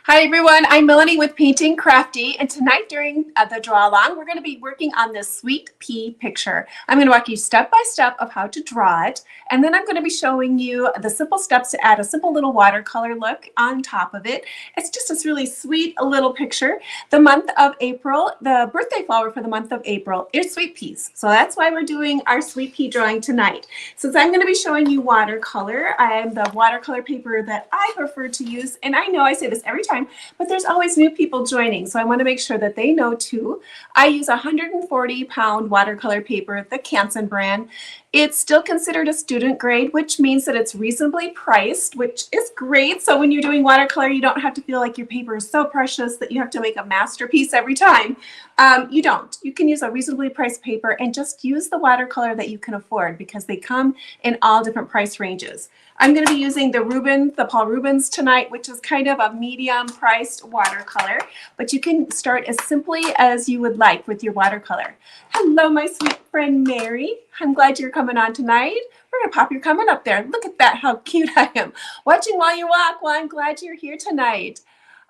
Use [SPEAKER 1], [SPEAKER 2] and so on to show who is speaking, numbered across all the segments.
[SPEAKER 1] Hi everyone, I'm Melanie with Painting Crafty, and tonight during the draw along, we're going to be working on this sweet pea picture. I'm going to walk you step by step of how to draw it, and then I'm going to be showing you the simple steps to add a simple little watercolor look on top of it. It's just this really sweet little picture. The month of April, the birthday flower for the month of April is sweet peas, so that's why we're doing our sweet pea drawing tonight. Since I'm going to be showing you watercolor, the watercolor paper that I prefer to use, and I know I say this every time, but there's always new people joining, so I want to make sure that they know too. I use 140-pound watercolor paper, the Canson brand. It's still considered a student grade, which means that it's reasonably priced, which is great. So when you're doing watercolor, you don't have to feel like your paper is so precious that you have to make a masterpiece every time. You don't. You can use a reasonably priced paper and just use the watercolor that you can afford because they come in all different price ranges. I'm going to be using the Paul Rubens tonight, which is kind of a medium priced watercolor, but you can start as simply as you would like with your watercolor. Hello, my sweet friend Mary. I'm glad you're coming on tonight. We're going to pop your comment up there. Look at that, how cute I am. Watching while you walk. Well, I'm glad you're here tonight.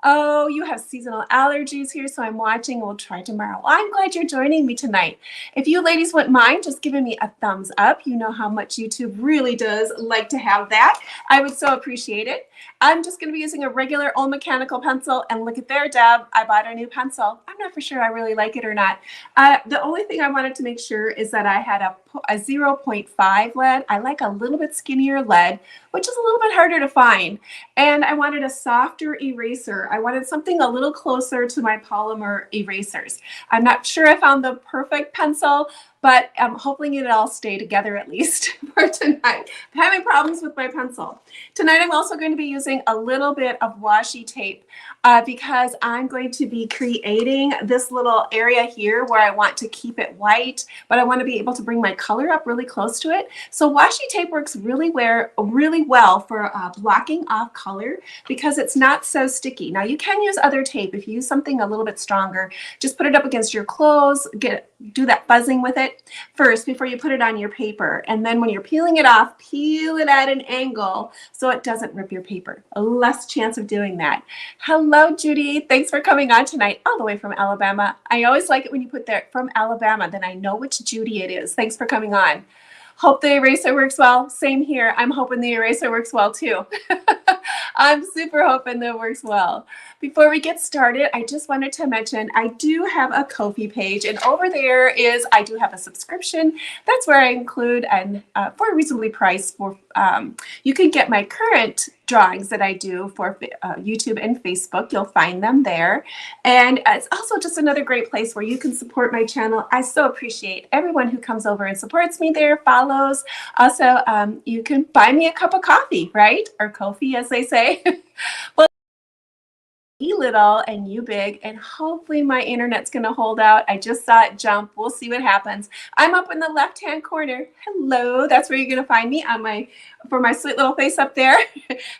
[SPEAKER 1] Oh, you have seasonal allergies here, so I'm watching. We'll try tomorrow. Well, I'm glad you're joining me tonight. If you ladies wouldn't mind just giving me a thumbs up, you know how much YouTube really does like to have that. I would so appreciate it. I'm just going to be using a regular old mechanical pencil, and look at there, Deb. I bought a new pencil. I'm not for sure I really like it or not. The only thing I wanted to make sure is that I had a 0.5 lead. I like a little bit skinnier lead, which is a little bit harder to find. And I wanted a softer eraser. I wanted something a little closer to my polymer erasers. I'm not sure I found the perfect pencil, but I'm hoping it'll all stay together at least for tonight. I'm having problems with my pencil. Tonight I'm also going to be using a little bit of washi tape because I'm going to be creating this little area here where I want to keep it white, but I want to be able to bring my color up really close to it. So washi tape works really well for blocking off color because it's not so sticky. Now you can use other tape. If you use something a little bit stronger, just put it up against your clothes, do that buzzing with it first before you put it on your paper. And then when you're peeling it off, peel it at an angle so it doesn't rip your paper. A less chance of doing that. Hello, Judy. Thanks for coming on tonight all the way from Alabama. I always like it when you put that from Alabama, then I know which Judy it is. Thanks for coming on. Hope the eraser works well. Same here. I'm hoping the eraser works well too. I'm super hoping that it works well. Before we get started, I just wanted to mention I do have a Ko-fi page, and over there I do have a subscription. That's where I include, and for a reasonably priced, you can get my current drawings that I do for YouTube and Facebook. You'll find them there. And it's also just another great place where you can support my channel. I so appreciate everyone who comes over and supports me there, follows. Also, you can buy me a cup of coffee, right? Or Ko-fi, as they say. Well, E little and U big, and hopefully my internet's going to hold out. I just saw it jump. We'll see what happens. I'm up in the left-hand corner. Hello, that's where you're going to find me on for my sweet little face up there.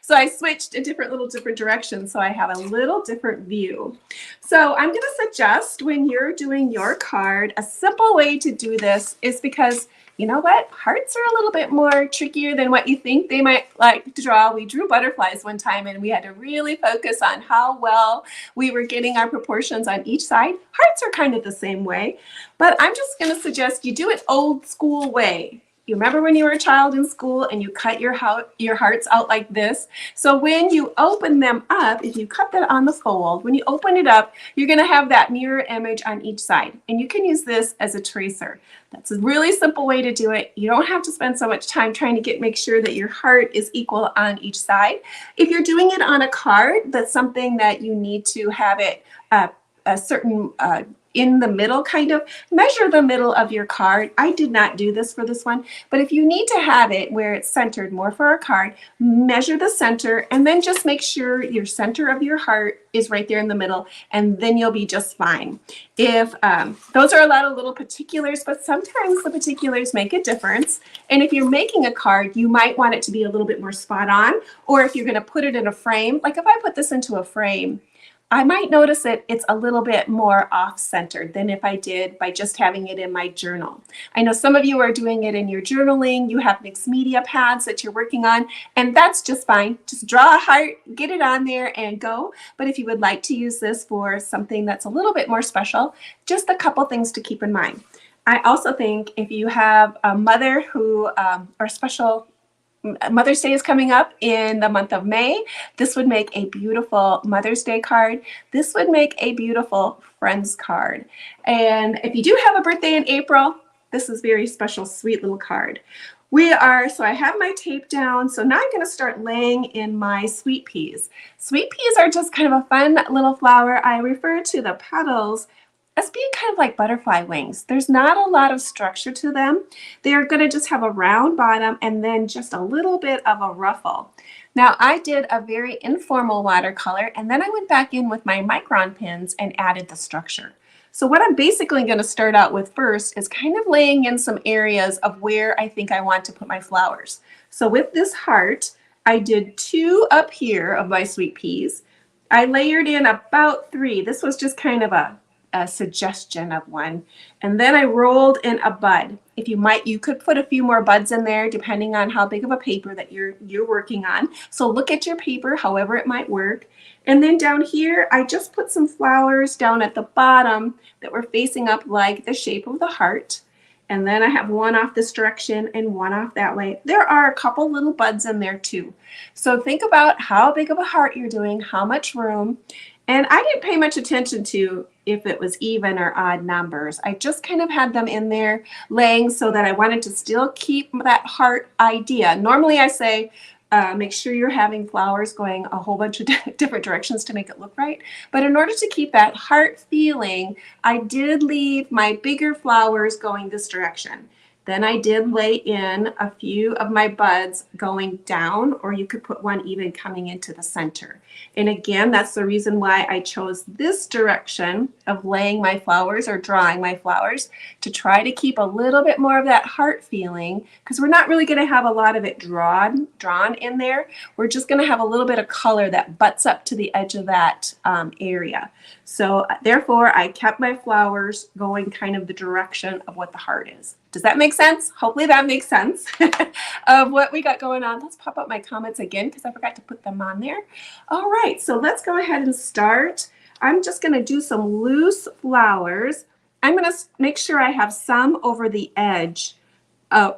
[SPEAKER 1] So I switched a different directions, so I have a little different view. So I'm going to suggest when you're doing your card, a simple way to do this is because you know what? Hearts are a little bit more trickier than what you think they might like to draw. We drew butterflies one time and we had to really focus on how well we were getting our proportions on each side. Hearts are kind of the same way, but I'm just going to suggest you do it old school way. You remember when you were a child in school and you cut your hearts out like this? So when you open them up, if you cut that on the fold, when you open it up, you're going to have that mirror image on each side. And you can use this as a tracer. That's a really simple way to do it. You don't have to spend so much time trying to make sure that your heart is equal on each side. If you're doing it on a card, that's something that you need to have it a certain in the middle, kind of measure the middle of your card. I did not do this for this one, but if you need to have it where it's centered more for a card, measure the center and then just make sure your center of your heart is right there in the middle, and then you'll be just fine. If those are a lot of little particulars, but sometimes the particulars make a difference. And if you're making a card, you might want it to be a little bit more spot on, or if you're going to put it in a frame, like if I put this into a frame, I might notice it's a little bit more off-centered than if I did by just having it in my journal. I know some of you are doing it in your journaling. You have mixed media pads that you're working on, and that's just fine. Just draw a heart, get it on there, and go. But if you would like to use this for something that's a little bit more special, just a couple things to keep in mind. I also think if you have a mother who, or special Mother's Day is coming up in the month of May. This would make a beautiful Mother's Day card. This would make a beautiful friends card. And if you do have a birthday in April, this is very special, sweet little card. So I have my tape down. So now I'm going to start laying in my sweet peas. Sweet peas are just kind of a fun little flower. I refer to the petals as being kind of like butterfly wings. There's not a lot of structure to them. They're going to just have a round bottom and then just a little bit of a ruffle. Now I did a very informal watercolor, and then I went back in with my micron pens and added the structure. So what I'm basically going to start out with first is kind of laying in some areas of where I think I want to put my flowers. So with this heart, I did 2 up here of my sweet peas. I layered in about 3. This was just kind of a suggestion of one. And then I rolled in a bud. You could put a few more buds in there depending on how big of a paper that you're working on. So look at your paper, however it might work. And then down here, I just put some flowers down at the bottom that were facing up like the shape of the heart. And then I have one off this direction and one off that way. There are a couple little buds in there too. So think about how big of a heart you're doing, how much room. And I didn't pay much attention to if it was even or odd numbers. I just kind of had them in there laying so that I wanted to still keep that heart idea. Normally I say, make sure you're having flowers going a whole bunch of different directions to make it look right. But in order to keep that heart feeling, I did leave my bigger flowers going this direction. Then I did lay in a few of my buds going down, or you could put one even coming into the center. And again, that's the reason why I chose this direction of laying my flowers or drawing my flowers, to try to keep a little bit more of that heart feeling, because we're not really going to have a lot of it drawn in there. We're just going to have a little bit of color that butts up to the edge of that area. So therefore, I kept my flowers going kind of the direction of what the heart is. Does that make sense? Hopefully that makes sense of what we got going on. Let's pop up my comments again because I forgot to put them on there. All right, so let's go ahead and start. I'm just going to do some loose flowers. I'm going to make sure I have some over the edge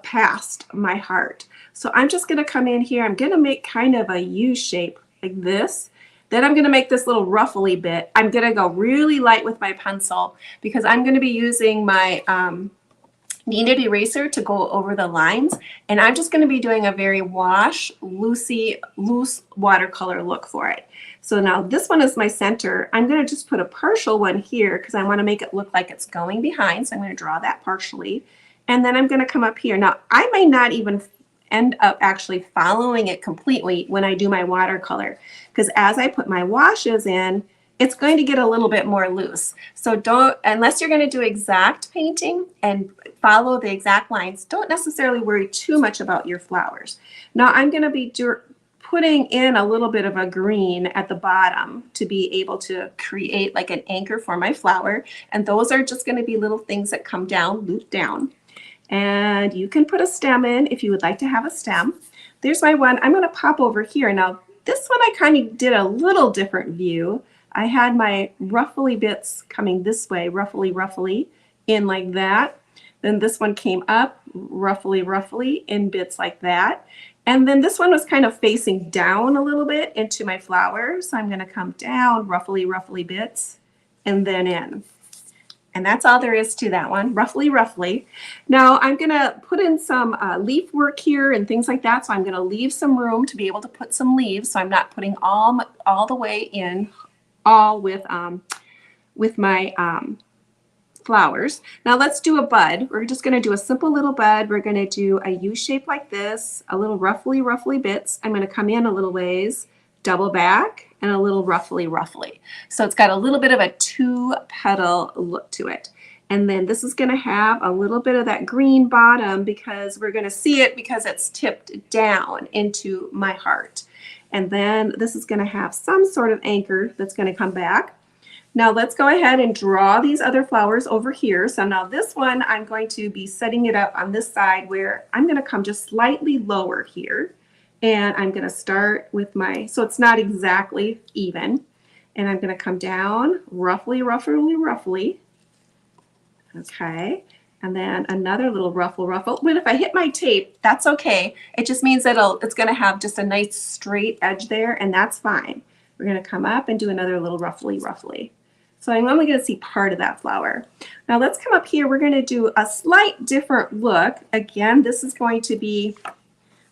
[SPEAKER 1] past my heart. So I'm just going to come in here. I'm going to make kind of a U shape like this. Then I'm going to make this little ruffly bit. I'm going to go really light with my pencil because I'm going to be using my kneaded eraser to go over the lines, and I'm just going to be doing a very loose watercolor look for it. So now this one is my center. I'm going to just put a partial one here because I want to make it look like it's going behind, so I'm going to draw that partially, and then I'm going to come up here. Now I may not even end up actually following it completely when I do my watercolor, because as I put my washes in, it's going to get a little bit more loose. So unless you're going to do exact painting and follow the exact lines, don't necessarily worry too much about your flowers. Now I'm going to be putting in a little bit of a green at the bottom to be able to create like an anchor for my flower. And those are just going to be little things that come down, loop down. And you can put a stem in if you would like to have a stem. There's my one. I'm going to pop over here. Now this one I kind of did a little different view. I had my ruffly bits coming this way, ruffly in like that. Then this one came up, ruffly in bits like that. And then this one was kind of facing down a little bit into my flower. So I'm going to come down, ruffly bits, and then in. And that's all there is to that one, ruffly. Now I'm going to put in some leaf work here and things like that. So I'm going to leave some room to be able to put some leaves. So I'm not putting all the way in, all with my flowers. Now let's do a bud. We're just going to do a simple little bud. We're going to do a U shape like this, a little ruffly bits. I'm going to come in a little ways, double back, and a little ruffly. So it's got a little bit of a 2-petal look to it. And then this is going to have a little bit of that green bottom because we're going to see it because it's tipped down into my heart. And then this is going to have some sort of anchor that's going to come back. Now let's go ahead and draw these other flowers over here. So now this one, I'm going to be setting it up on this side where I'm going to come just slightly lower here. And I'm going to start with my, so it's not exactly even. And I'm going to come down roughly. Okay. And then another little ruffle. But if I hit my tape, that's okay. It just means that it's going to have just a nice straight edge there, and that's fine. We're going to come up and do another little ruffly. So I'm only going to see part of that flower. Now let's come up here. We're going to do a slight different look. Again, this is going to be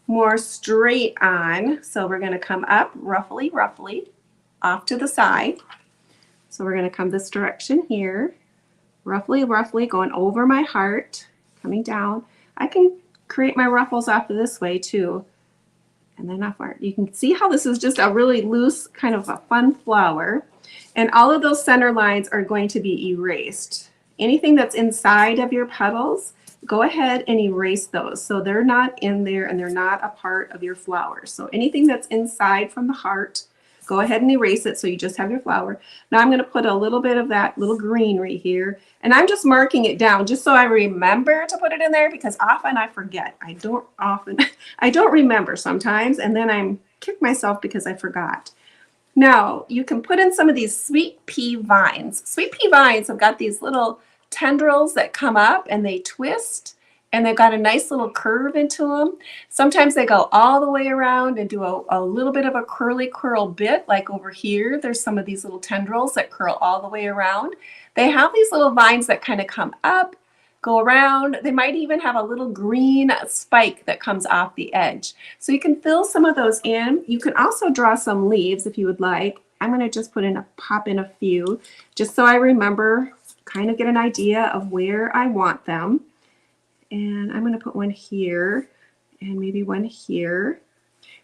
[SPEAKER 1] more straight on. So we're going to come up roughly off to the side. So we're going to come this direction here. Roughly going over my heart, coming down. I can create my ruffles off of this way too. And then off our, you can see how this is just a really loose, kind of a fun flower. And all of those center lines are going to be erased. Anything that's inside of your petals, go ahead and erase those. So they're not in there and they're not a part of your flower. So anything that's inside from the heart, go ahead and erase it so you just have your flower. Now I'm going to put a little bit of that little greenery here. And I'm just marking it down just so I remember to put it in there, because often I forget. I don't remember sometimes, and then I kick myself because I forgot. Now you can put in some of these sweet pea vines. Sweet pea vines have got these little tendrils that come up and they twist, and they've got a nice little curve into them. Sometimes they go all the way around and do a little bit of a curl bit, like over here. There's some of these little tendrils that curl all the way around. They have these little vines that kind of come up, go around. They might even have a little green spike that comes off the edge. So you can fill some of those in. You can also draw some leaves if you would like. I'm going to just pop in a few, just so I remember, kind of get an idea of where I want them. And I'm going to put one here and maybe one here.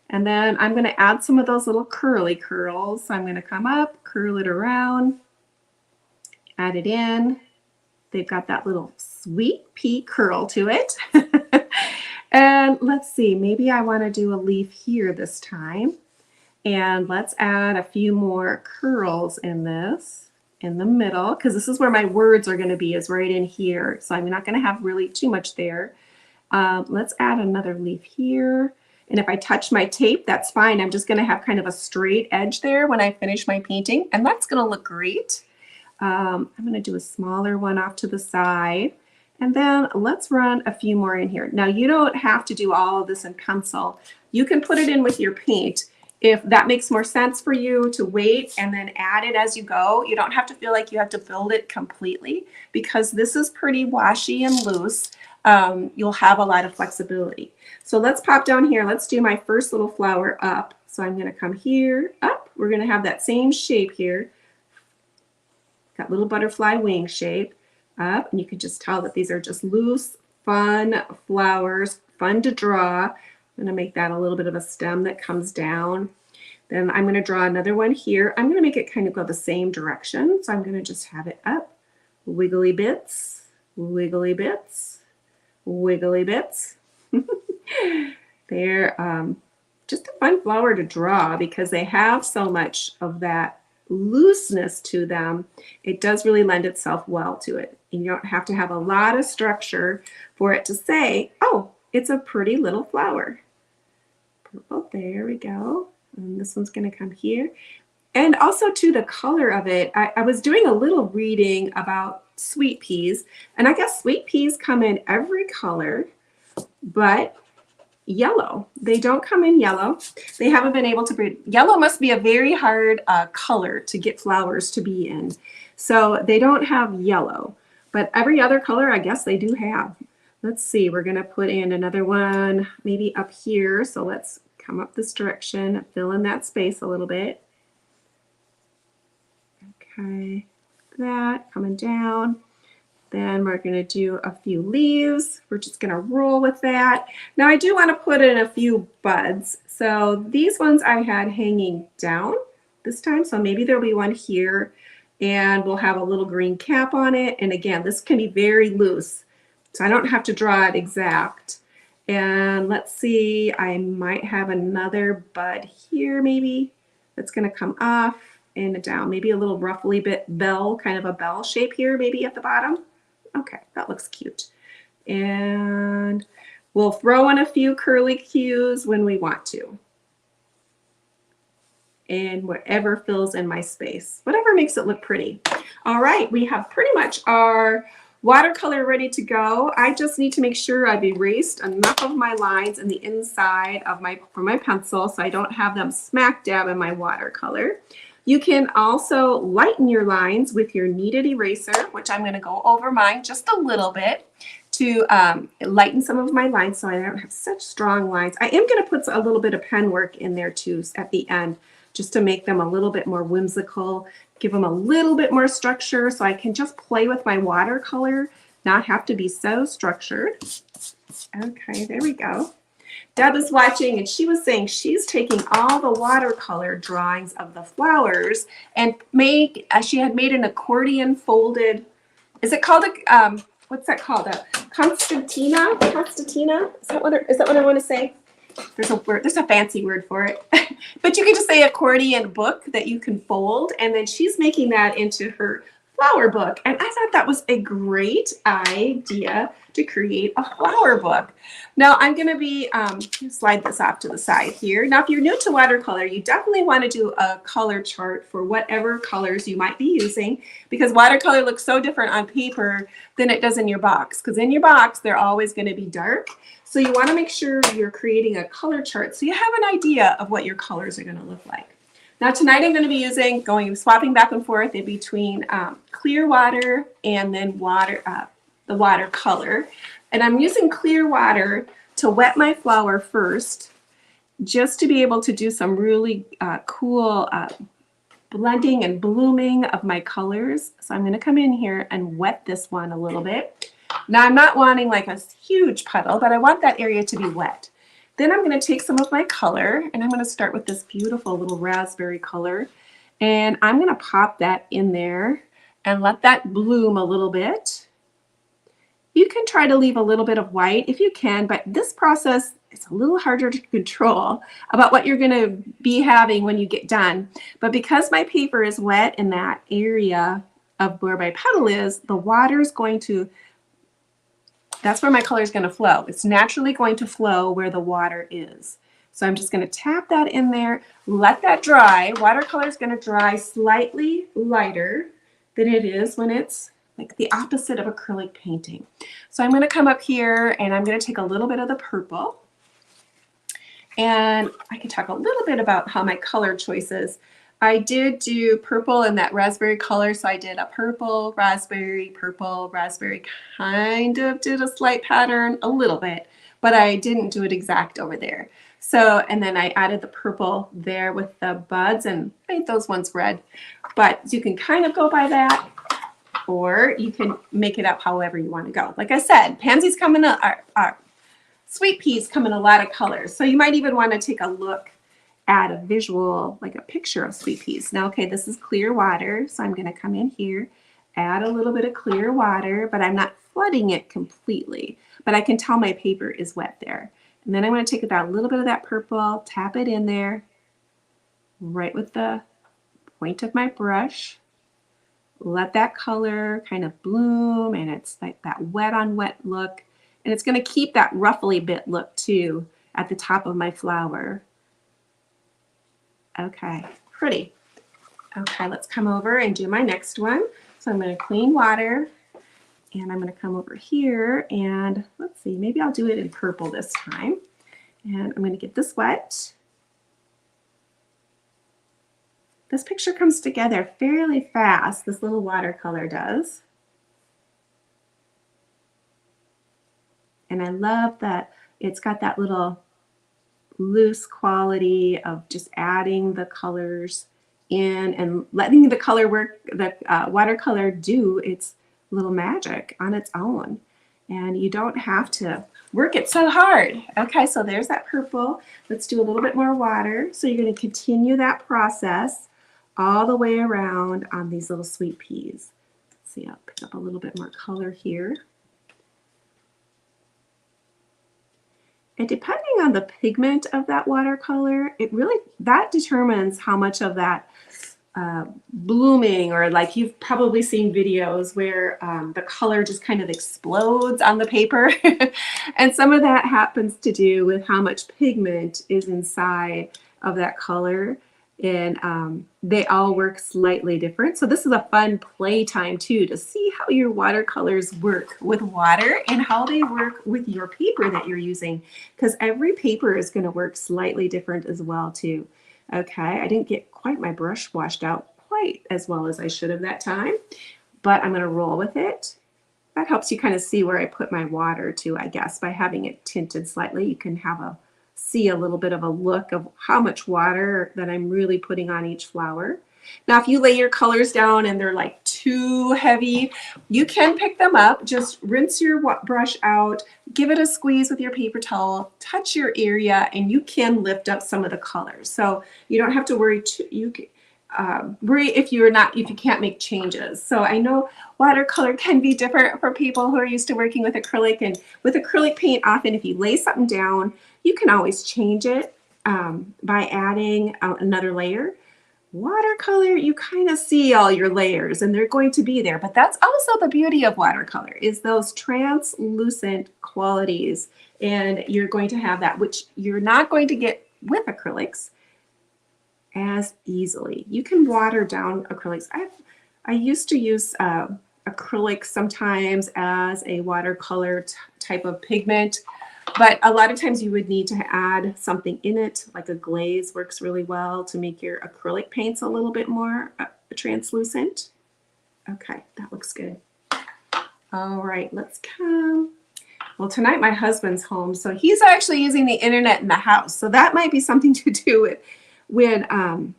[SPEAKER 1] And then I'm going to add some of those little curly curls. So I'm going to come up, curl it around, add it in. They've got that little sweet pea curl to it. And let's see, maybe I want to do a leaf here this time. And let's add a few more curls in this, in the middle, because this is where my words are going to be, is right in here. So I'm not going to have really too much there. Let's add another leaf here. And if I touch my tape, that's fine. I'm just going to have kind of a straight edge there when I finish my painting, and that's going to look great. I'm going to do a smaller one off to the side. And then let's run a few more in here. Now you don't have to do all of this in pencil. You can put it in with your paint. If that makes more sense for you to wait and then add it as you go. You don't have to feel like you have to build it completely, because this is pretty washy and loose. You'll have a lot of flexibility. So let's pop down here. Let's do my first little flower up. So I'm going to come here, up. We're going to have that same shape here. Got little butterfly wing shape up. And you can just tell that these are just loose, fun flowers, fun to draw. I'm going to make that a little bit of a stem that comes down. Then I'm going to draw another one here. I'm going to make it kind of go the same direction. So I'm going to just have it up. Wiggly bits, wiggly bits, wiggly bits. They're just a fun flower to draw because they have so much of that looseness to them. It does really lend itself well to it. And you don't have to have a lot of structure for it to say, oh, it's a pretty little flower. Purple, there we go. And this one's going to come here. And also to the color of it, I was doing a little reading about sweet peas, and I guess sweet peas come in every color but yellow. They don't come in yellow. They haven't been able to breed. Yellow must be a very hard color to get flowers to be in. So they don't have yellow, but every other color I guess they do have. Let's see, we're going to put in another one maybe up here. So let's come up this direction, fill in that space a little bit. Okay, that coming down. Then we're going to do a few leaves. We're just going to roll with that. Now I do want to put in a few buds. So these ones I had hanging down this time. So maybe there'll be one here and we'll have a little green cap on it. And again, this can be very loose. So I don't have to draw it exact. And let's see, I might have another bud here maybe that's going to come off and down. Maybe a little roughly bit bell, kind of a bell shape here maybe at the bottom. Okay, that looks cute. And we'll throw in a few curly cues when we want to. And whatever fills in my space, whatever makes it look pretty. All right, we have pretty much our watercolor ready to go. I just need to make sure I've erased enough of my lines in the inside of for my pencil so I don't have them smack dab in my watercolor. You can also lighten your lines with your kneaded eraser, which I'm going to go over mine just a little bit to lighten some of my lines so I don't have such strong lines. I am going to put a little bit of pen work in there too at the end, just to make them a little bit more whimsical, give them a little bit more structure so I can just play with my watercolor, not have to be so structured. Okay, there we go. Deb is watching and she was saying she's taking all the watercolor drawings of the flowers and she had made an accordion folded, is it called a, what's that called? A Constantina? Is that what I want to say? There's a word, there's a fancy word for it. But you can just say accordion book that you can fold, and then she's making that into her flower book. And I thought that was a great idea to create a flower book. Now I'm going to be, slide this off to the side here. Now if you're new to watercolor, you definitely want to do a color chart for whatever colors you might be using, because watercolor looks so different on paper than it does in your box. Because in your box, they're always going to be dark. So you want to make sure you're creating a color chart so you have an idea of what your colors are going to look like. Now tonight I'm going to be swapping back and forth in between clear water and then the watercolor. And I'm using clear water to wet my flower first, just to be able to do some really cool blending and blooming of my colors. So I'm going to come in here and wet this one a little bit. Now I'm not wanting like a huge puddle, but I want that area to be wet. Then I'm going to take some of my color and I'm going to start with this beautiful little raspberry color. And I'm going to pop that in there and let that bloom a little bit. You can try to leave a little bit of white if you can, but this process is a little harder to control about what you're going to be having when you get done. But because my paper is wet in that area of where my petal is, the water is going to, that's where my color is going to flow. It's naturally going to flow where the water is. So I'm just going to tap that in there, let that dry. Watercolor is going to dry slightly lighter than it is when it's like the opposite of acrylic painting. So I'm going to come up here and I'm going to take a little bit of the purple. And I can talk a little bit about how my color choices. I did do purple in that raspberry color, so I did a purple, raspberry, kind of did a slight pattern, a little bit, but I didn't do it exact over there. So, and then I added the purple there with the buds and made those ones red. But you can kind of go by that, or you can make it up however you want to go. Like I said, pansies come in sweet peas come in a lot of colors. So you might even want to take a look at a visual, like a picture of sweet peas. Now, okay, this is clear water, so I'm going to come in here, add a little bit of clear water, but I'm not flooding it completely, but I can tell my paper is wet there. And then I'm going to take that little bit of that purple, tap it in there, right with the point of my brush, let that color kind of bloom, and it's like that wet on wet look, and it's going to keep that ruffly bit look too at the top of my flower. Okay, pretty. Okay, let's come over and do my next one. So I'm going to clean water, and I'm going to come over here, and let's see, maybe I'll do it in purple this time. And I'm going to get this wet. This picture comes together fairly fast, this little watercolor does. And I love that it's got that little loose quality of just adding the colors in and letting the color work, the watercolor do its little magic on its own. And you don't have to work it so hard. Okay, so there's that purple. Let's do a little bit more water. So you're going to continue that process all the way around on these little sweet peas. Let's see, I'll pick up a little bit more color here. And depending on the pigment of that watercolor, that determines how much of that blooming, or like you've probably seen videos where the color just kind of explodes on the paper. And some of that happens to do with how much pigment is inside of that color. And they all work slightly different. So this is a fun playtime too, to see how your watercolors work with water and how they work with your paper that you're using, because every paper is going to work slightly different as well too. Okay, I didn't get quite my brush washed out quite as well as I should have that time, but I'm going to roll with it. That helps you kind of see where I put my water too, I guess. By having it tinted slightly, you can see a little bit of a look of how much water that I'm really putting on each flower. Now, if you lay your colors down and they're like too heavy, you can pick them up. Just rinse your brush out, give it a squeeze with your paper towel, touch your area, and you can lift up some of the colors. So you don't have to worry. Worry if you can't make changes. So I know watercolor can be different for people who are used to working with acrylic, and with acrylic paint, often if you lay something down, you can always change it by adding another layer. Watercolor, you kind of see all your layers and they're going to be there, but that's also the beauty of watercolor, is those translucent qualities, and you're going to have that, which you're not going to get with acrylics as easily. You can water down acrylics. I used to use acrylic sometimes as a watercolor type of pigment, but a lot of times you would need to add something in it, like a glaze works really well to make your acrylic paints a little bit more translucent. Okay, that looks good. All right, let's come. Well, tonight my husband's home, so he's actually using the internet in the house. So that might be something to do with when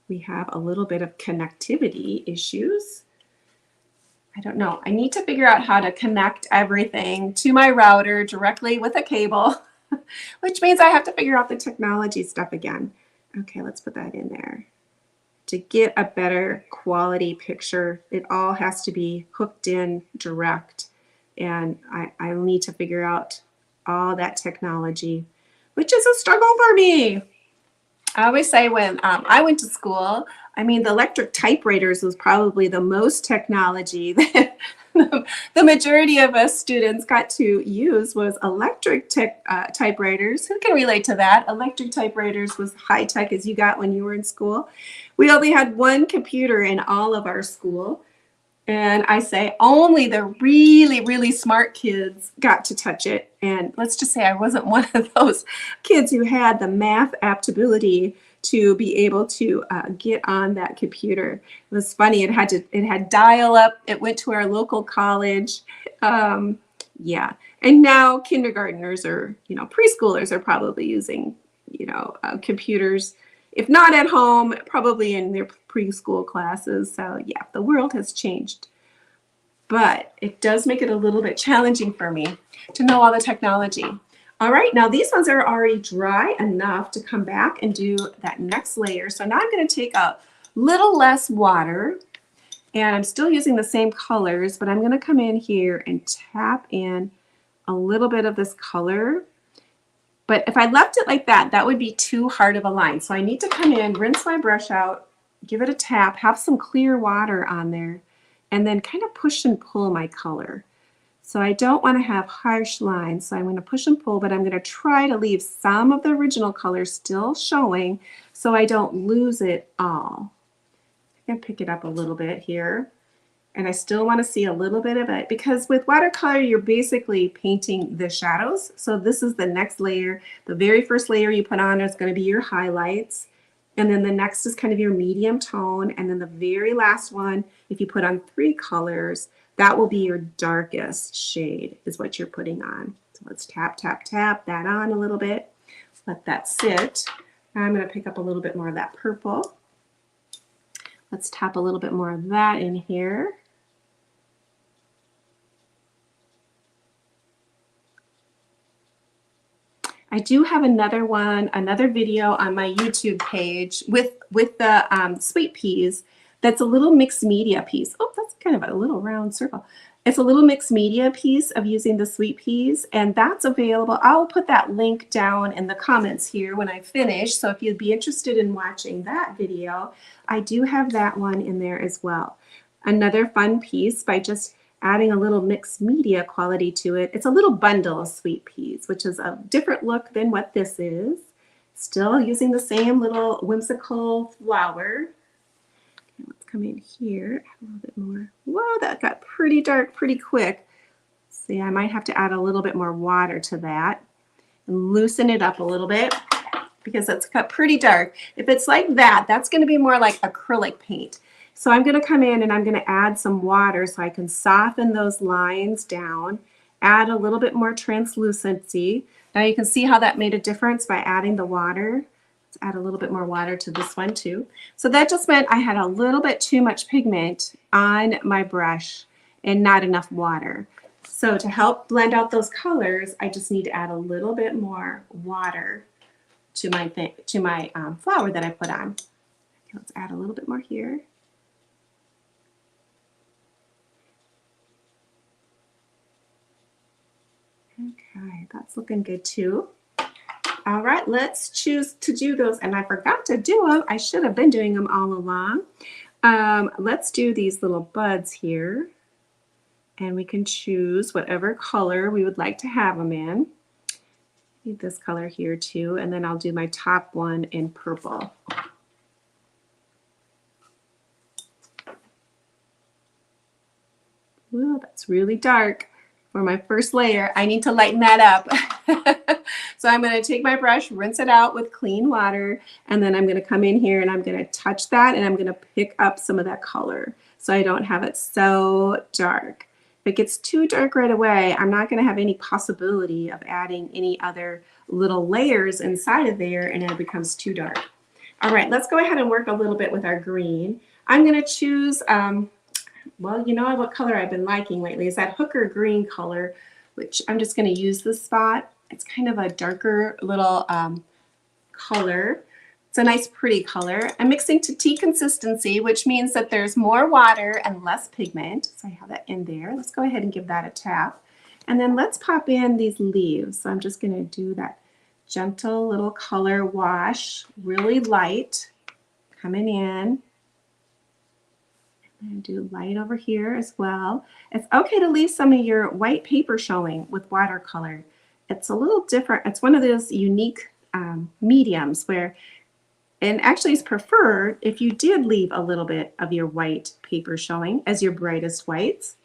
[SPEAKER 1] we have a little bit of connectivity issues. I don't know. I need to figure out how to connect everything to my router directly with a cable, which means I have to figure out the technology stuff again. Okay, let's put that in there. To get a better quality picture, it all has to be hooked in direct, and I need to figure out all that technology, which is a struggle for me. I always say when I went to school, I mean, the electric typewriters was probably the most technology that the majority of us students got to use was electric typewriters. Who can relate to that? Electric typewriters was high tech as you got when you were in school. We only had one computer in all of our school. And I say only the really, really smart kids got to touch it. And let's just say I wasn't one of those kids who had the math aptability to be able to get on that computer. It was funny. It had dial up. It went to our local college. Yeah. And now kindergartners or preschoolers are probably using computers, if not at home, probably in their preschool classes. So yeah, the world has changed. But it does make it a little bit challenging for me to know all the technology. All right, now these ones are already dry enough to come back and do that next layer. So now I'm going to take a little less water, and I'm still using the same colors, but I'm going to come in here and tap in a little bit of this color. But if I left it like that, that would be too hard of a line. So I need to come in, rinse my brush out, give it a tap, have some clear water on there, and then kind of push and pull my color. So I don't want to have harsh lines, so I'm going to push and pull, but I'm going to try to leave some of the original color still showing so I don't lose it all. I can pick it up a little bit here, and I still want to see a little bit of it, because with watercolor you're basically painting the shadows. So this is the next layer. The very first layer you put on is going to be your highlights, and then the next is kind of your medium tone, and then the very last one, if you put on 3 colors, that will be your darkest shade is what you're putting on. So let's tap, tap, tap that on a little bit. Let that sit. Now I'm going to pick up a little bit more of that purple. Let's tap a little bit more of that in here. I do have another video on my YouTube page with the sweet peas. That's a little mixed media piece. Oh, that's kind of a little round circle. It's a little mixed media piece of using the sweet peas, and that's available. I'll put that link down in the comments here when I finish. So if you'd be interested in watching that video, I do have that one in there as well. Another fun piece by just adding a little mixed media quality to it. It's a little bundle of sweet peas, which is a different look than what this is. Still using the same little whimsical flower. Okay, let's come in here, add a little bit more. Whoa, that got pretty dark pretty quick. See, I might have to add a little bit more water to that and loosen it up a little bit because it's got pretty dark. If it's like that, that's going to be more like acrylic paint. So I'm going to come in and I'm going to add some water so I can soften those lines down, add a little bit more translucency. Now you can see how that made a difference by adding the water. Let's add a little bit more water to this one too. So that just meant I had a little bit too much pigment on my brush and not enough water. So to help blend out those colors, I just need to add a little bit more water to my flower that I put on. Okay, let's add a little bit more here. Okay, that's looking good too. All right, let's choose to do those. And I forgot to do them. I should have been doing them all along. Let's do these little buds here. And we can choose whatever color we would like to have them in. I need this color here too. And then I'll do my top one in purple. Ooh, that's really dark. For my first layer, I need to lighten that up. So I'm going to take my brush, rinse it out with clean water, and then I'm going to come in here and I'm going to touch that and I'm going to pick up some of that color so I don't have it so dark. If it gets too dark right away, I'm not going to have any possibility of adding any other little layers inside of there and it becomes too dark. All right, let's go ahead and work a little bit with our green. I'm going to choose well, you know what color I've been liking lately is that hooker green color, which I'm just going to use this spot. It's kind of a darker little color. It's a nice pretty color. I'm mixing to tea consistency, which means that there's more water and less pigment. So I have that in there. Let's go ahead and give that a tap. And then let's pop in these leaves. So I'm just going to do that gentle little color wash, really light, coming in. And do light over here as well. It's okay to leave some of your white paper showing with watercolor. It's a little different. It's one of those unique mediums where, and actually it's preferred if you did leave a little bit of your white paper showing as your brightest whites,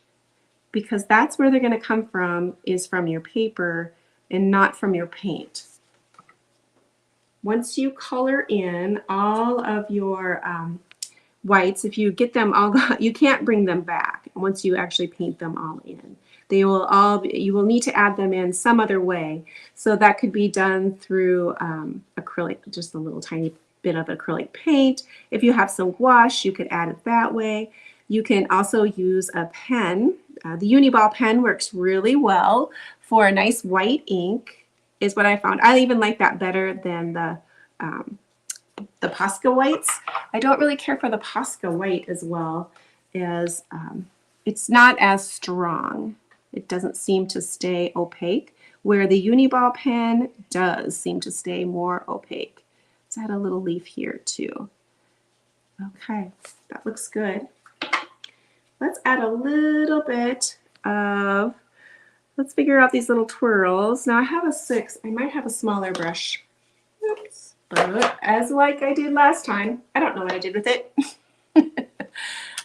[SPEAKER 1] because that's where they're going to come from, is from your paper and not from your paint. Once you color in all of your whites, if you get them all, you can't bring them back once you actually paint them all in. They will all be, you will need to add them in some other way. So that could be done through acrylic, just a little tiny bit of acrylic paint. If you have some gouache, you could add it that way. You can also use a pen. The Uniball pen works really well for a nice white ink, is what I found. I even like that better than the Posca whites. I don't really care for the Posca white as well, as it's not as strong. It doesn't seem to stay opaque, where the Uniball pen does seem to stay more opaque. Let's add a little leaf here too. Okay, that looks good. Let's add a little bit of, let's figure out these little twirls. Now I have a 6. I might have a smaller brush. Oops. But as like I did last time, I don't know what I did with it.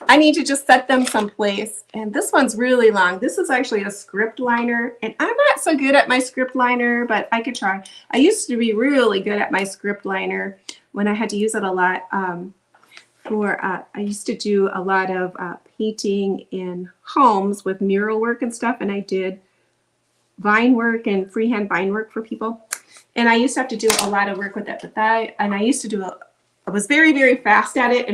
[SPEAKER 1] I need to just set them someplace. And this one's really long. This is actually a script liner. And I'm not so good at my script liner, but I could try. I used to be really good at my script liner when I had to use it a lot. I used to do a lot of painting in homes with mural work and stuff. And I did vine work and freehand vine work for people. And I used to have to do a lot of work with it, and I used to do I was very, very fast at it,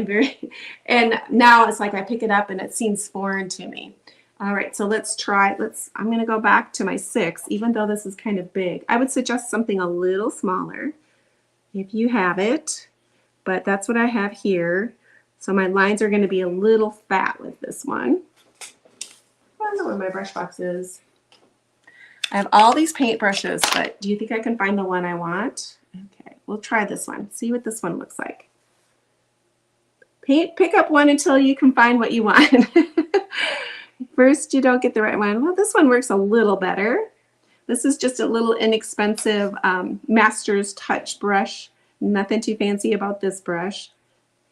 [SPEAKER 1] and now it's like I pick it up and it seems foreign to me. All right, so let's try, I'm going to go back to my 6, even though this is kind of big. I would suggest something a little smaller if you have it, but that's what I have here. So my lines are going to be a little fat with this one. don't know where my brush box is. I have all these paint brushes, but do you think I can find the one I want? Okay, we'll try this one. See what this one looks like. Pick up one until you can find what you want. First, you don't get the right one. Well, this one works a little better. This is just a little inexpensive Master's Touch brush. Nothing too fancy about this brush.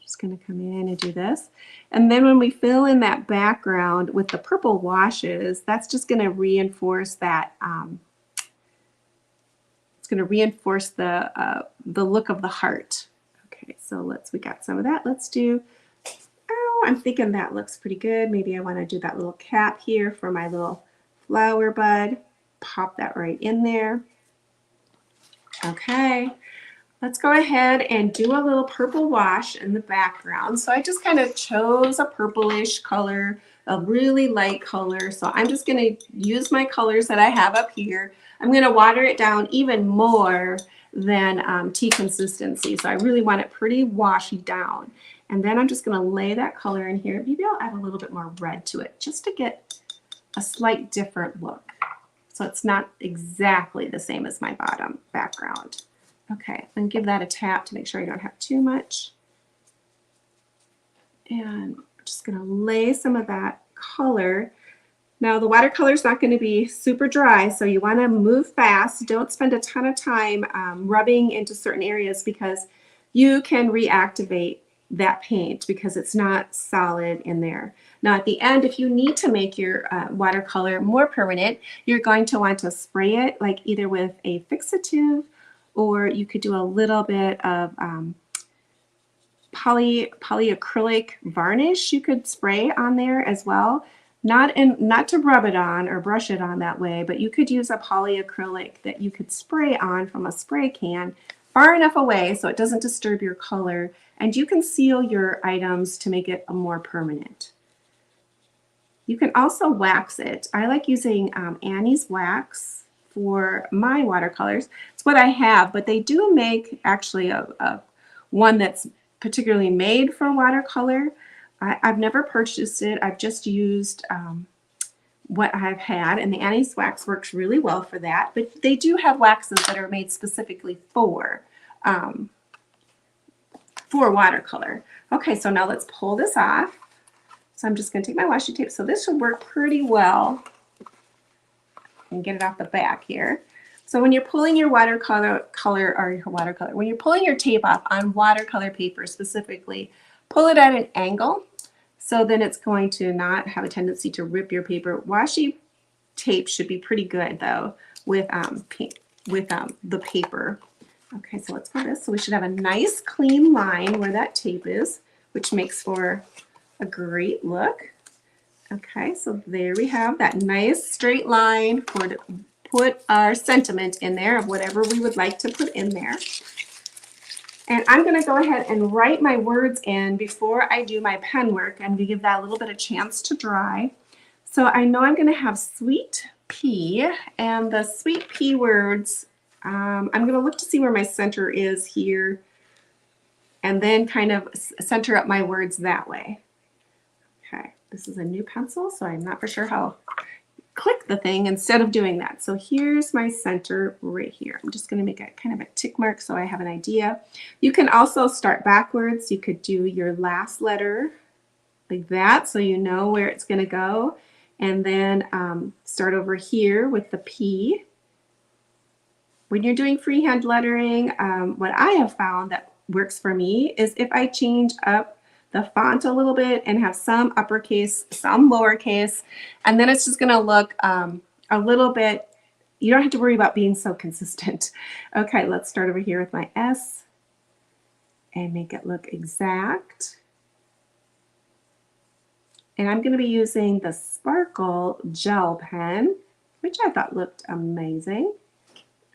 [SPEAKER 1] Just going to come in and do this. And then when we fill in that background with the purple washes, that's just going to reinforce that. It's going to reinforce the look of the heart. Okay, so we got some of that. Let's do, oh, I'm thinking that looks pretty good. Maybe I want to do that little cap here for my little flower bud. Pop that right in there. Okay, let's go ahead and do a little purple wash in the background. So I just kind of chose a purplish color, a really light color. So I'm just going to use my colors that I have up here. I'm going to water it down even more than tea consistency. So I really want it pretty washy down. And then I'm just going to lay that color in here. Maybe I'll add a little bit more red to it just to get a slight different look. So it's not exactly the same as my bottom background. Okay, and give that a tap to make sure I don't have too much. And I'm just going to lay some of that color. Now the watercolor is not going to be super dry, so you want to move fast. Don't spend a ton of time rubbing into certain areas because you can reactivate that paint because it's not solid in there. Now at the end, if you need to make your watercolor more permanent, you're going to want to spray it like either with a fixative, or you could do a little bit of polyacrylic varnish you could spray on there as well. Not to rub it on or brush it on that way, but you could use a polyacrylic that you could spray on from a spray can far enough away so it doesn't disturb your color, and you can seal your items to make it a more permanent. You can also wax it. I like using Annie's wax for my watercolors. It's what I have, but they do make actually a one that's particularly made for watercolor. I've never purchased it. I've just used what I've had, and the Annie's wax works really well for that. But they do have waxes that are made specifically for watercolor. Okay, so now let's pull this off. So I'm just going to take my washi tape. So this should work pretty well. And get it off the back here. So when you're pulling your when you're pulling your tape off on watercolor paper specifically, pull it at an angle. So then it's going to not have a tendency to rip your paper. Washi tape should be pretty good though with the paper. Okay, so let's pull this. So we should have a nice clean line where that tape is, which makes for a great look. Okay, so there we have that nice straight line for to put our sentiment in there of whatever we would like to put in there. And I'm going to go ahead and write my words in before I do my pen work. I'm going to give that a little bit of chance to dry. So I know I'm going to have sweet pea, and the sweet pea words, I'm going to look to see where my center is here and then kind of center up my words that way. Okay, this is a new pencil, so I'm not for sure how click the thing instead of doing that. So here's my center right here. I'm just going to make a kind of a tick mark so I have an idea. You can also start backwards. You could do your last letter like that so you know where it's going to go, and then start over here with the P. When you're doing freehand lettering, what I have found that works for me is if I change up the font a little bit and have some uppercase, some lowercase, and then it's just going to look a little bit, you don't have to worry about being so consistent. Okay, let's start over here with my S and make it look exact. And I'm going to be using the Sparkle gel pen, which I thought looked amazing.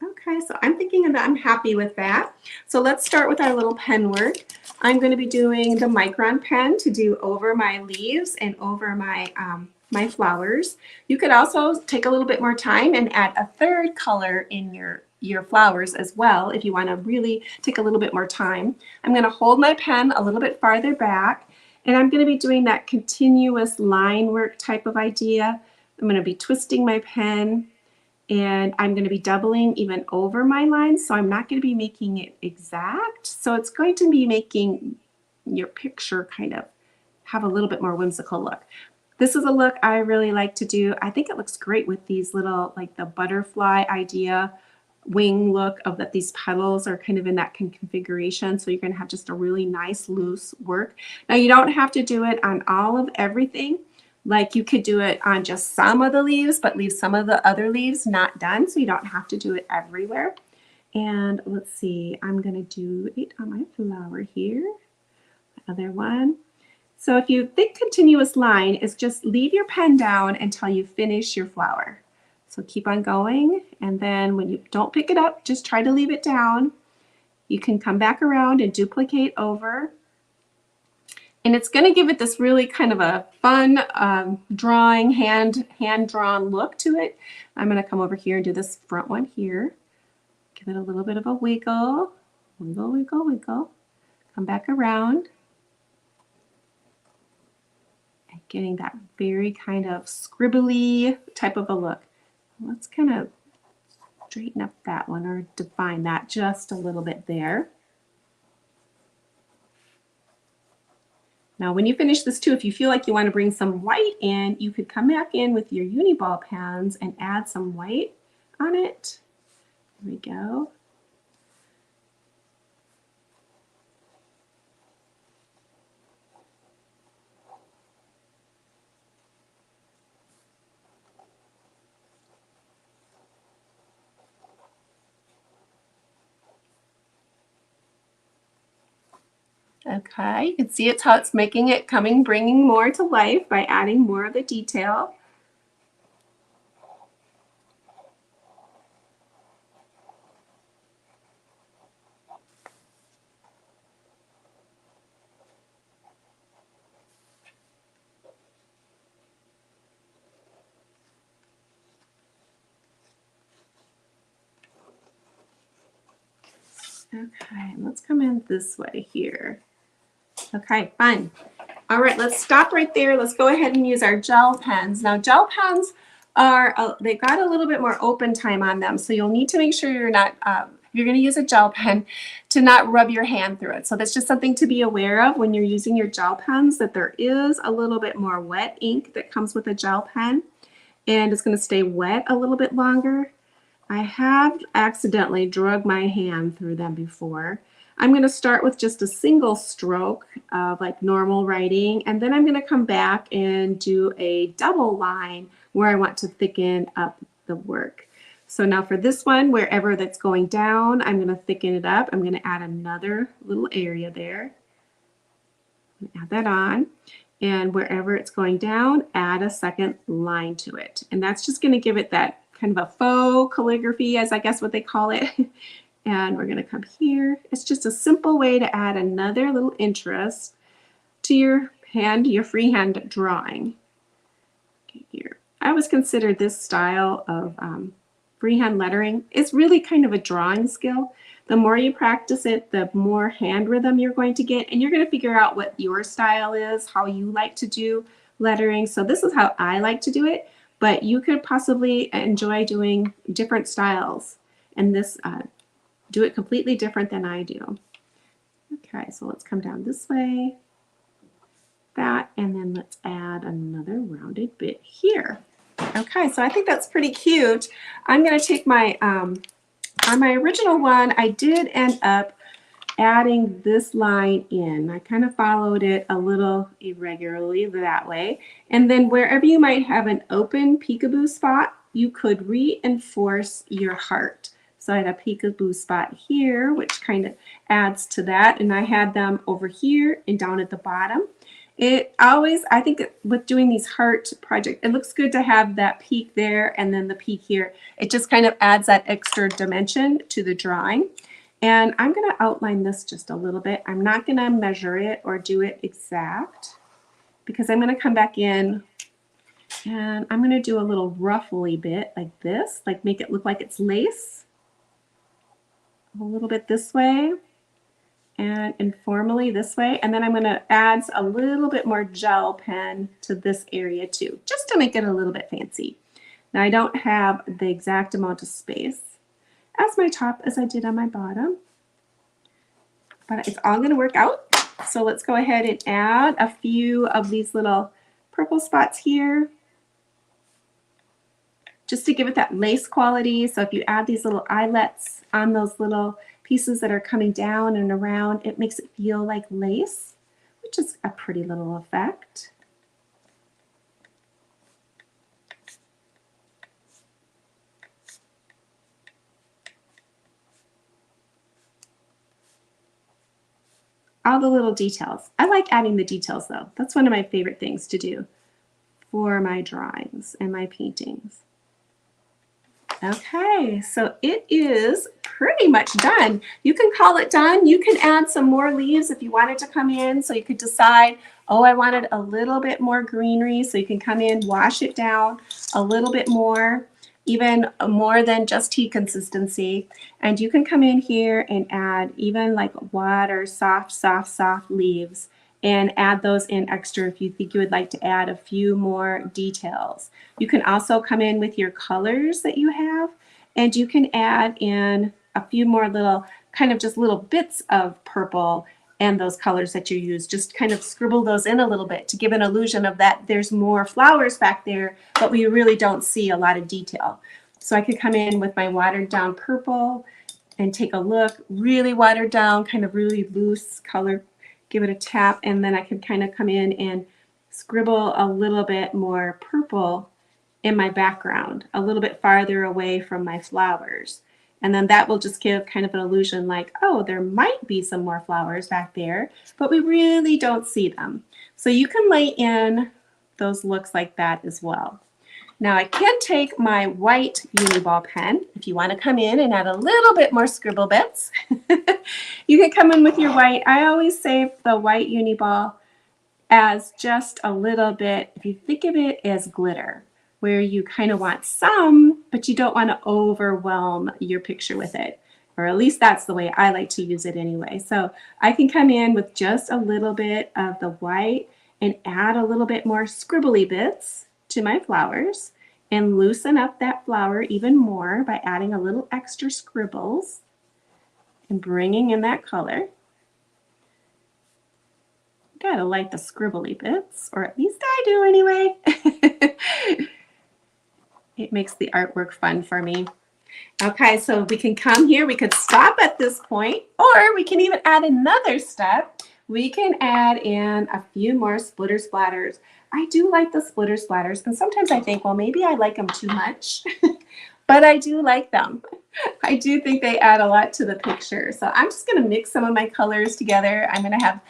[SPEAKER 1] Okay, so I'm thinking that I'm happy with that. So let's start with our little pen work. I'm going to be doing the micron pen to do over my leaves and over my my flowers. You could also take a little bit more time and add a third color in your flowers as well if you want to really take a little bit more time. I'm going to hold my pen a little bit farther back, and I'm going to be doing that continuous line work type of idea. I'm going to be twisting my pen, and I'm going to be doubling even over my lines, so I'm not going to be making it exact. So it's going to be making your picture kind of have a little bit more whimsical look. This is a look I really like to do. I think it looks great with these little, like the butterfly idea wing look of that these petals are kind of in that configuration. So you're going to have just a really nice loose work. Now you don't have to do it on all of everything. Like you could do it on just some of the leaves, but leave some of the other leaves not done. So you don't have to do it everywhere. And let's see, I'm going to do it on my flower here. Other one. So if you think continuous line is just leave your pen down until you finish your flower. So keep on going, and then when you don't pick it up, just try to leave it down. You can come back around and duplicate over. And it's going to give it this really kind of a fun drawing, hand-drawn look to it. I'm going to come over here and do this front one here. Give it a little bit of a wiggle. Wiggle, wiggle, wiggle. Come back around. And getting that very kind of scribbly type of a look. Let's kind of straighten up that one or define that just a little bit there. Now when you finish this too, if you feel like you want to bring some white in, you could come back in with your uni ball pens and add some white on it. There we go. Okay, you can see it's how it's making it bringing more to life by adding more of the detail. Okay, let's come in this way here. Okay, fun. All right, let's stop right there. Let's go ahead and use our gel pens. Now, gel pens are, they've got a little bit more open time on them, so you'll need to make sure you're not, you're going to use a gel pen to not rub your hand through it. So that's just something to be aware of when you're using your gel pens, that there is a little bit more wet ink that comes with a gel pen, and it's going to stay wet a little bit longer. I have accidentally drug my hand through them before. I'm going to start with just a single stroke of like normal writing, and then I'm going to come back and do a double line where I want to thicken up the work. So now for this one, wherever that's going down, I'm going to thicken it up. I'm going to add another little area there. Add that on. And wherever it's going down, add a second line to it. And that's just going to give it that kind of a faux calligraphy, as I guess what they call it. And we're going to come here. It's just a simple way to add another little interest to your hand, your freehand drawing. Okay, here. I always consider this style of freehand lettering is really kind of a drawing skill. The more you practice it, the more hand rhythm you're going to get, and you're going to figure out what your style is, how you like to do lettering. So this is how I like to do it, but you could possibly enjoy doing different styles, and this do it completely different than I do. Okay, so let's come down this way, that, and then let's add another rounded bit here. Okay, so I think that's pretty cute. I'm going to take my, on my original one, I did end up adding this line in. I kind of followed it a little irregularly that way. And then wherever you might have an open peekaboo spot, you could reinforce your heart. So I had a peekaboo spot here, which kind of adds to that. And I had them over here and down at the bottom. It always, I think with doing these heart projects, it looks good to have that peak there and then the peak here. It just kind of adds that extra dimension to the drawing. And I'm going to outline this just a little bit. I'm not going to measure it or do it exact because I'm going to come back in and I'm going to do a little ruffly bit like this, like make it look like it's lace. A little bit this way. and informally this way. And then I'm going to add a little bit more gel pen to this area too, just to make it a little bit fancy. Now I don't have the exact amount of space as my top as I did on my bottom, but it's all going to work out. So let's go ahead and add a few of these little purple spots here, just to give it that lace quality. So if you add these little eyelets on those little pieces that are coming down and around, it makes it feel like lace, which is a pretty little effect. All the little details. I like adding the details though. That's one of my favorite things to do for my drawings and my paintings. Okay, so it is pretty much done. You can call it done. You can add some more leaves if you wanted to come in. So you could decide, oh, I wanted a little bit more greenery. So you can come in, wash it down a little bit more, even more than just tea consistency. And you can come in here and add even like water, soft leaves, and add those in extra if you think you would like to add a few more details. You can also come in with your colors that you have, and you can add in a few more little, kind of just little bits of purple and those colors that you use. Just kind of scribble those in a little bit to give an illusion of that there's more flowers back there, but we really don't see a lot of detail. So I could come in with my watered down purple and take a look, really watered down, kind of really loose color, give it a tap, and then I could kind of come in and scribble a little bit more purple in my background, a little bit farther away from my flowers. And then that will just give kind of an illusion like, oh, there might be some more flowers back there, but we really don't see them. So you can lay in those looks like that as well. Now I can take my white Uniball pen. If you want to come in and add a little bit more scribble bits, you can come in with your white. I always save the white Uniball as just a little bit, if you think of it as glitter, where you kind of want some, but you don't want to overwhelm your picture with it. Or at least that's the way I like to use it anyway. So I can come in with just a little bit of the white and add a little bit more scribbly bits to my flowers and loosen up that flower even more by adding a little extra scribbles and bringing in that color. Gotta like the scribbly bits, or at least I do anyway. It makes the artwork fun for me. Okay, so we can come here, we could stop at this point, or we can even add another step. We can add in a few more splitter splatters. I do like the splitter splatters, and sometimes I think, well, maybe I like them too much, but I do like them. I do think they add a lot to the picture. So I'm just going to mix some of my colors together. I'm going to have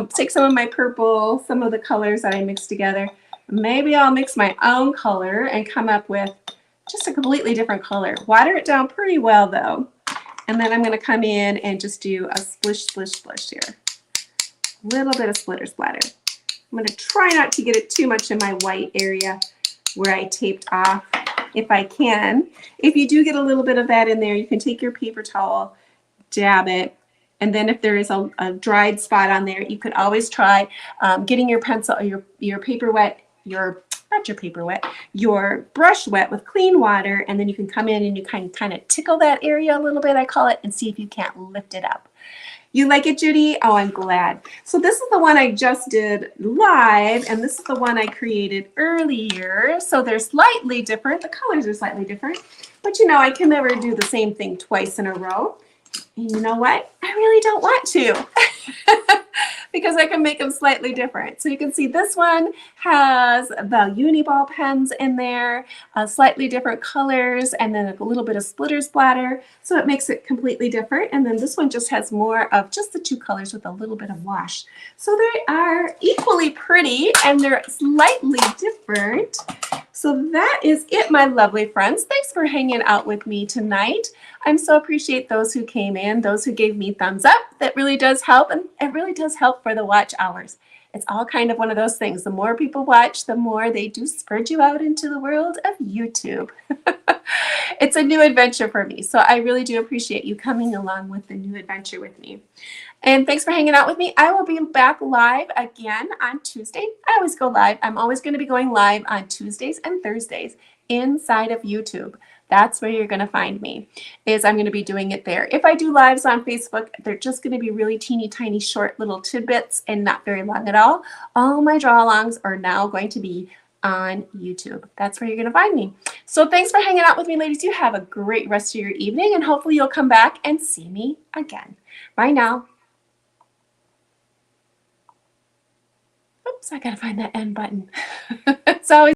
[SPEAKER 1] take some of my purple, some of the colors that I mixed together. Maybe I'll mix my own color and come up with just a completely different color. Water it down pretty well though. And then I'm going to come in and just do a splish, splish, splish here. A little bit of splitter splatter. I'm going to try not to get it too much in my white area where I taped off if I can. If you do get a little bit of that in there, you can take your paper towel, dab it, and then if there is a dried spot on there, you could always try getting your pencil, your paper wet, not your paper wet, your brush wet with clean water, and then you can come in and you kind of tickle that area a little bit, I call it, and see if you can't lift it up. You like it, Judy? Oh, I'm glad. So this is the one I just did live, and this is the one I created earlier. So they're slightly different. The colors are slightly different, but you know, I can never do the same thing twice in a row. And you know what? I really don't want to because I can make them slightly different. So you can see this one has the Uniball pens in there, slightly different colors, and then a little bit of splitter splatter. So it makes it completely different. And then this one just has more of just the two colors with a little bit of wash. So they are equally pretty and they're slightly different. So that is it, my lovely friends. Thanks for hanging out with me tonight. I so appreciate those who came in, those who gave me thumbs up. That really does help, and it really does help for the watch hours. It's all kind of one of those things. The more people watch, the more they do spread you out into the world of YouTube. It's a new adventure for me. So I really do appreciate you coming along with the new adventure with me. And thanks for hanging out with me. I will be back live again on Tuesday. I always go live. I'm always going to be going live on Tuesdays and Thursdays inside of YouTube. That's where you're going to find me, is I'm going to be doing it there. If I do lives on Facebook, they're just going to be really teeny tiny short little tidbits and not very long at all. All my draw-alongs are now going to be on YouTube. That's where you're going to find me. So thanks for hanging out with me, ladies. You have a great rest of your evening, and hopefully you'll come back and see me again. Bye now. Oops, I gotta find that end button. It's always